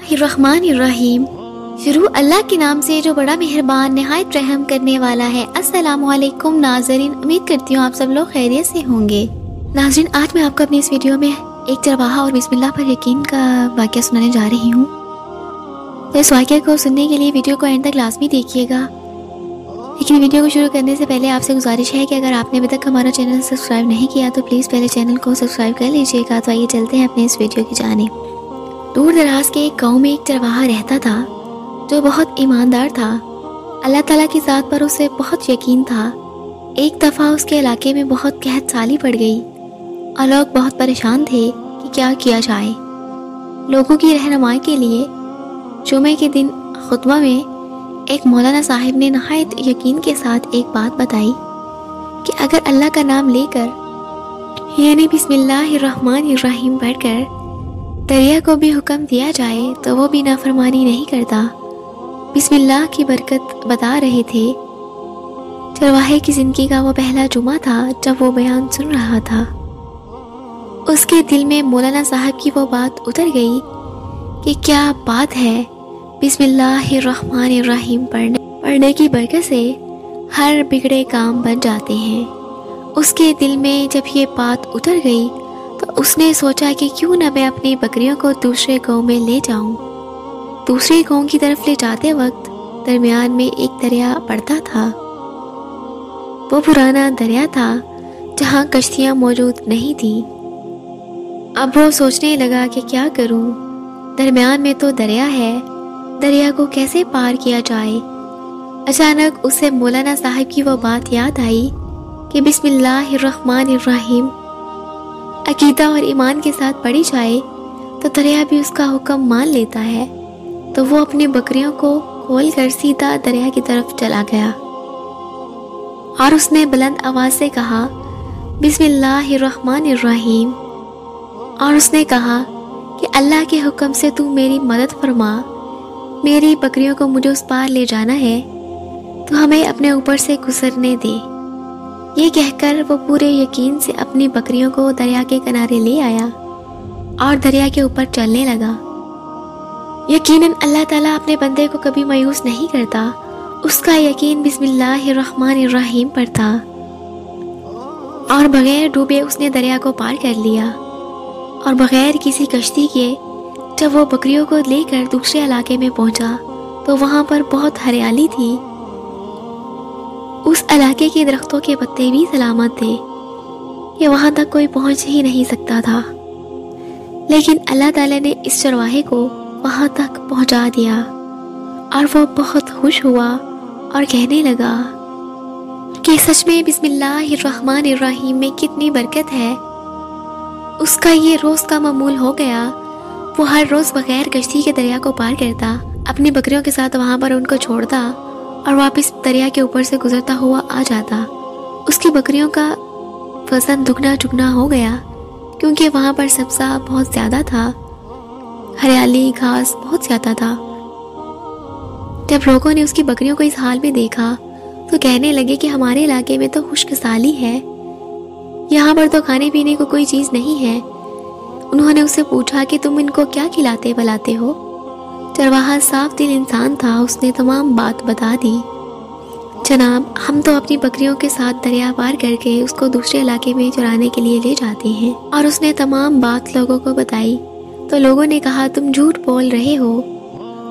बिस्मिल्लाहिर्रहमानिर्रहीम। शुरू अल्लाह के नाम से जो बड़ा मेहरबान निहायत रहम करने वाला है। अस्सलामु अलैकुम नाज़रीन, उम्मीद करती हूँ आप सब लोग खैरियत से होंगे। नाज़रीन, आज मैं आपको अपनी इस वीडियो में एक चरवाहा और बिस्मिल्लाह पर यकीन का वाक़या सुनाने जा रही हूँ। तो इस वाक़या को सुनने के लिए वीडियो को एंड तक लाज़मी देखिएगा। लेकिन वीडियो को शुरू करने से पहले आपसे गुजारिश है कि अगर आपने अभी तक हमारा चैनल सब्सक्राइब नहीं किया तो प्लीज़ पहले चैनल को सब्सक्राइब कर लीजिएगा। तो आइए चलते हैं अपने इस वीडियो की जानिब। दूर दराज के एक गाँव में एक चरवाहा रहता था जो बहुत ईमानदार था। अल्लाह ताला की ज़ात पर उसे बहुत यकीन था। एक दफ़ा उसके इलाके में बहुत कहत साली पड़ गई और लोग बहुत परेशान थे कि क्या किया जाए। लोगों की रहनुमाई के लिए जुमे के दिन खुतबा में एक मौलाना साहिब ने नहायत यकीन के साथ एक बात बताई कि अगर अल्लाह का नाम लेकर यानी बिस्मिल्लाहिर्रहमानिर्रहीम पढ़कर दरिया को भी हुक्म दिया जाए तो वो भी नाफरमानी नहीं करता। बिस्मिल्लाह की बरकत बता रहे थे। चरवाहे की ज़िंदगी का वो पहला जुमा था जब वो बयान सुन रहा था। उसके दिल में मौलाना साहब की वो बात उतर गई कि क्या बात है, बिस्मिल्लाहिर्रहमानिर्रहीम पढ़ने की बरकत से हर बिगड़े काम बन जाते हैं। उसके दिल में जब ये बात उतर गई तो उसने सोचा कि क्यों न मैं अपनी बकरियों को दूसरे गांव में ले जाऊं। दूसरे गांव की तरफ ले जाते वक्त दरमियान में एक दरिया पड़ता था। वो पुराना दरिया था जहां कश्तियां मौजूद नहीं थी। अब वो सोचने लगा कि क्या करूं, दरमियान में तो दरिया है, दरिया को कैसे पार किया जाए। अचानक उसे मौलाना साहब की वो बात याद आई कि बिस्मिल्लाहिर्रहमानिर्रहीम अकीदा और ईमान के साथ पढ़ी जाए तो दरिया भी उसका हुक्म मान लेता है। तो वो अपनी बकरियों को खोल कर सीधा दरिया की तरफ चला गया और उसने बुलंद आवाज से कहा बिस्मिल्लाहिर्रहमानिर्रहीम, और उसने कहा कि अल्लाह के हुक्म से तू मेरी मदद फरमा, मेरी बकरियों को मुझे उस पार ले जाना है तो हमें अपने ऊपर से गुजरने दे। ये कहकर वो पूरे यकीन से अपनी बकरियों को दरिया के किनारे ले आया और दरिया के ऊपर चलने लगा। यकीनन अल्लाह ताला अपने बंदे को कभी मायूस नहीं करता। उसका यकीन बिस्मिल्लाहिर्रहमानिर्रहीम पर था और बगैर डूबे उसने दरिया को पार कर लिया। और बगैर किसी कश्ती के जब वो बकरियों को लेकर दूसरे इलाके में पहुंचा तो वहां पर बहुत हरियाली थी। उस इलाके के दरख्तों के पत्ते भी सलामत थे कि वहां तक कोई पहुंच ही नहीं सकता था। लेकिन अल्लाह ताला ने इस चरवाहे को वहां तक पहुंचा दिया और वो बहुत खुश हुआ और कहने लगा कि सच में बिस्मिल्लाहिर्रहमानिर्रहीम में कितनी बरकत है। उसका ये रोज़ का मामूल हो गया। वो हर रोज़ बगैर कश्ती के दरिया को पार करता, अपनी बकरियों के साथ वहाँ पर उनको छोड़ता और वापस दरिया के ऊपर से गुजरता हुआ आ जाता। उसकी बकरियों का वज़न दुगना चुगना हो गया क्योंकि वहाँ पर सब्ज़ा बहुत ज़्यादा था, हरियाली घास बहुत ज़्यादा था। जब लोगों ने उसकी बकरियों को इस हाल में देखा तो कहने लगे कि हमारे इलाके में तो खुशकिसाली है, यहाँ पर तो खाने पीने को कोई चीज़ नहीं है। उन्होंने उससे पूछा कि तुम इनको क्या खिलाते पिलाते हो। चरवाहा साफ दिल इंसान था, उसने तमाम बात बता दी। जनाब, हम तो अपनी बकरियों के साथ दरिया पार करके उसको दूसरे इलाके में चराने के लिए ले जाते हैं। और उसने तमाम बात लोगों को बताई तो लोगों ने कहा तुम झूठ बोल रहे हो,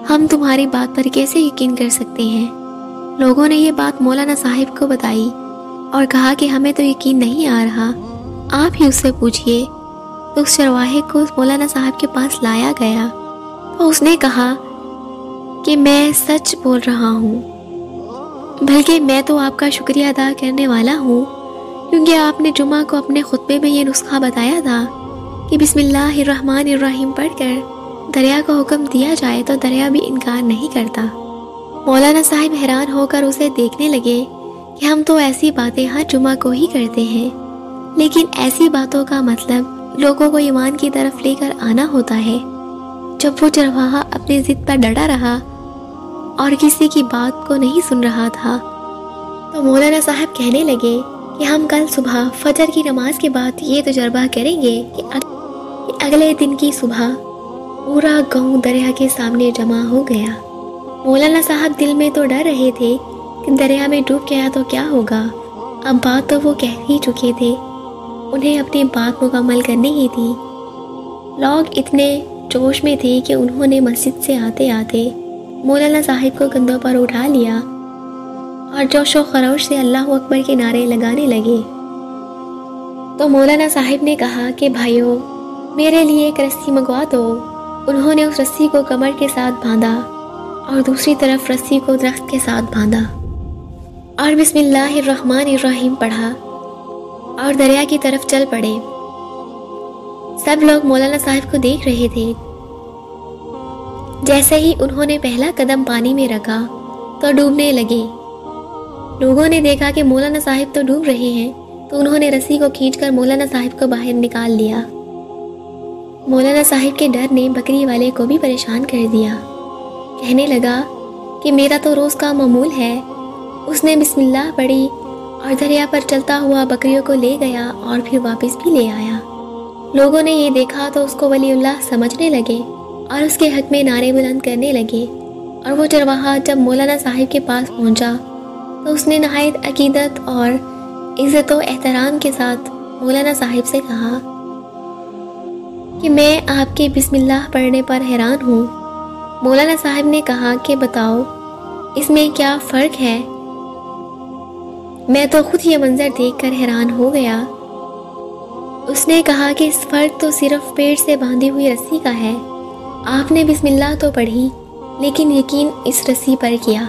हम तुम्हारी बात पर कैसे यकीन कर सकते हैं। लोगों ने ये बात मौलाना साहिब को बताई और कहा कि हमें तो यकीन नहीं आ रहा, आप ही उससे पूछिए। तो उस चरवाहे को मौलाना साहब के पास लाया गया तो उसने कहा कि मैं सच बोल रहा हूँ, बल्कि मैं तो आपका शुक्रिया अदा करने वाला हूँ क्योंकि आपने जुमा को अपने खुतबे में ये नुस्खा बताया था कि बिस्मिल्लाहिर्रहमानिर्रहीम पढ़कर दरिया को हुक्म दिया जाए तो दरिया भी इनकार नहीं करता। मौलाना साहिब हैरान होकर उसे देखने लगे कि हम तो ऐसी बातें हर जुमा को ही करते हैं, लेकिन ऐसी बातों का मतलब लोगों को ईमान की तरफ लेकर आना होता है। जब वो चरवाहा अपनी जिद पर डटा रहा और किसी की बात को नहीं सुन रहा था तो मौलाना साहब कहने लगे कि हम कल सुबह फजर की नमाज के बाद ये तजर्बा करेंगे कि अगले दिन की सुबह پورا گاؤں دریا کے سامنے جمع ہو گیا۔ مولانا صاحب دل میں تو ڈر رہے تھے کہ دریا میں ڈوب گیا تو کیا ہوگا۔ اب بات تو وہ کہہ ہی چکے تھے، انہیں اپنی بات مکمل کرنی ہی تھی۔ لوگ اتنے جوش میں تھے کہ انہوں نے مسجد سے آتے آتے مولانا صاحب کو کندھوں پر اٹھا لیا اور جوش و خروش سے اللہ اکبر کے نعرے لگانے لگے۔ تو مولانا صاحب نے کہا کہ بھائیو، میرے لیے ایک رسی منگوا دو۔ انہوں نے اس رسی کو کمر کے ساتھ باندھا اور دوسری طرف رسی کو درخت کے ساتھ باندھا اور بسم اللہ الرحمن الرحیم پڑھا اور دریا کی طرف چل پڑے۔ سب لوگ مولانا صاحب کو دیکھ رہے تھے۔ جیسے ہی انہوں نے پہلا قدم پانی میں رکھا تو ڈوبنے لگے۔ لوگوں نے دیکھا کہ مولانا صاحب تو ڈوب رہے ہیں، تو انہوں نے رسی کو کھینچ کر مولانا صاحب کو باہر نکال لیا۔ مولانا صاحب کے ڈر نے بکری والے کو بھی پریشان کر دیا۔ کہنے لگا کہ میرا تو روز کا معمول ہے۔ اس نے بسم اللہ پڑھی اور دریا پر چلتا ہوا بکریوں کو لے گیا اور پھر واپس بھی لے آیا۔ لوگوں نے یہ دیکھا تو اس کو ولی اللہ سمجھنے لگے اور اس کے حق میں نعرے بلند کرنے لگے۔ اور وہ چرواہا جب مولانا صاحب کے پاس پہنچا تو اس نے نہایت عقیدت اور عزت و احترام کے ساتھ مولانا صاحب سے کہا کہ میں آپ کے بسم اللہ پڑھنے پر حیران ہوں۔ مولانا صاحب نے کہا کہ بتاؤ اس میں کیا فرق ہے؟ میں تو خود یہ منظر دیکھ کر حیران ہو گیا۔ اس نے کہا کہ اس فرق تو صرف پیٹ سے باندھی ہوئی رسی کا ہے۔ آپ نے بسم اللہ تو پڑھی لیکن یقین اس رسی پر کیا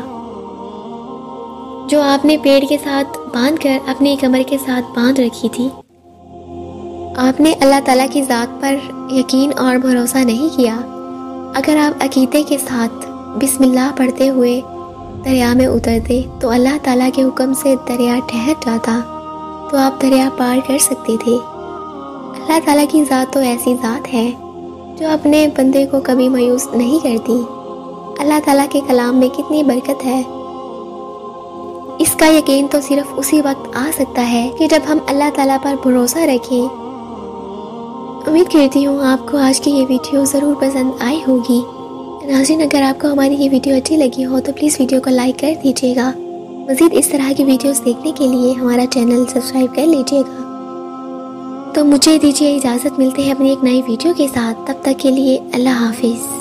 جو آپ نے پیڑ کے ساتھ باندھ کر اپنی کمر کے ساتھ باندھ رکھی تھی۔ آپ نے اللہ تعالیٰ کی ذات پر یقین اور بھروسہ نہیں کیا۔ اگر آپ عقیدے کے ساتھ بسم اللہ پڑھتے ہوئے دریا میں اترتے تو اللہ تعالیٰ کے حکم سے دریا ٹھہر جاتا تو آپ دریا پار کر سکتے تھے۔ اللہ تعالیٰ کی ذات تو ایسی ذات ہے جو اپنے بندے کو کبھی مایوس نہیں کرتی۔ اللہ تعالیٰ کے کلام میں کتنی برکت ہے۔ اس کا یقین تو صرف اسی وقت آ سکتا ہے کہ جب ہم اللہ تعالیٰ پر بھروسہ رکھیں۔ امید کرتی ہوں آپ کو آج کی یہ ویڈیو ضرور پسند آئی ہوگی۔ ناظرین، اگر آپ کو ہماری یہ ویڈیو اچھی لگی ہو تو پلیز ویڈیو کو لائک کر دیجیے گا۔ مزید اس طرح کی ویڈیوز دیکھنے کے لیے ہمارا چینل سبسکرائب کر لیجیے گا۔ تو مجھے دیجیے اجازت، ملتے ہیں اپنی ایک نئی ویڈیو کے ساتھ۔ تب تک کے لیے اللہ حافظ۔